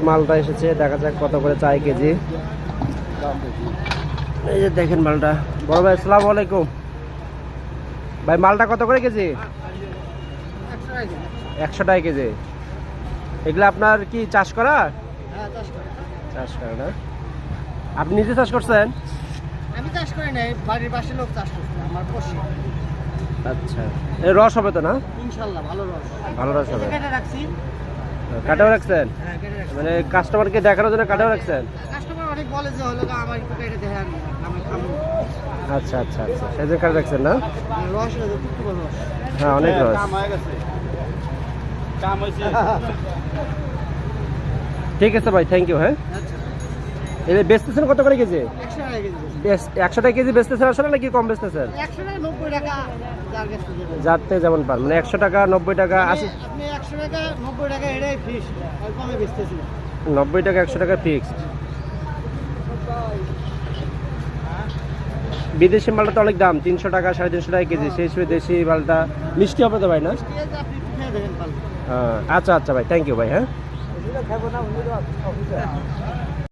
মালটা এসেছে, দেখা যাক কত করে চাই কেজি। এই যে দেখেন মালটা। বড় ভাই আসসালামু আলাইকুম। ভাই মালটা কত করে কেজি? 100 টাকা কেজি। এগুলো আপনার কি চাষ করা? চাষ করা না? আপনি নিজে চাষ করছেন? আমি চাষ করি নাই, বাড়ির পাশে লোক চাষ করছে আমার পশে। আচ্ছা, এই রস হবে তো না? ইনশাআল্লাহ ভালো রস। ভালো রস হবে। কেটে রাখছি। কাটাও রাখছেন? হ্যাঁ, কেটে রাখছি। মানে কাস্টমারকে দেখানোর জন্য কাটাও রাখছেন? কাস্টমার অনেক বলে যে হলো আমার একটু কেটে দেখান, আমি খাবো। আচ্ছা আচ্ছা আচ্ছা, সেই জন্য কাটা রাখছেন না? রস হলো টুকটুক রস। হ্যাঁ, অনেক রস। ঠিক আছে ভাই, থ্যাংক ইউ। হ্যাঁ, আচ্ছা, এটা বেচতেছেন কত করে কেজি? 100 টাকা কেজি। 100 টাকা কেজি বেচতেছেন আসলে নাকি কম বেচতেছেন? 100 টাকা 90 টাকা যার কাছে দেবেন। যার থেকে যেমন পান, মানে 100 টাকা 90 টাকা 80। আপনি 100 টাকা 90 টাকা এটাই ফিস, আর কমে বেচতেছি না। 90 টাকা 100 টাকা ফিক্সড। বিদেশি মালটা তো অনেক দাম, 300 টাকা 350 টাকা কেজি। সেই হিসেবে দেশি মালটা মিষ্টি হবে তো ভাই না? ঠিক আছে, আপনি একটু খেয়ে দেখেন পারলে। আচ্ছা আচ্ছা ভাই, থ্যাংক ইউ ভাই। হ্যাঁ।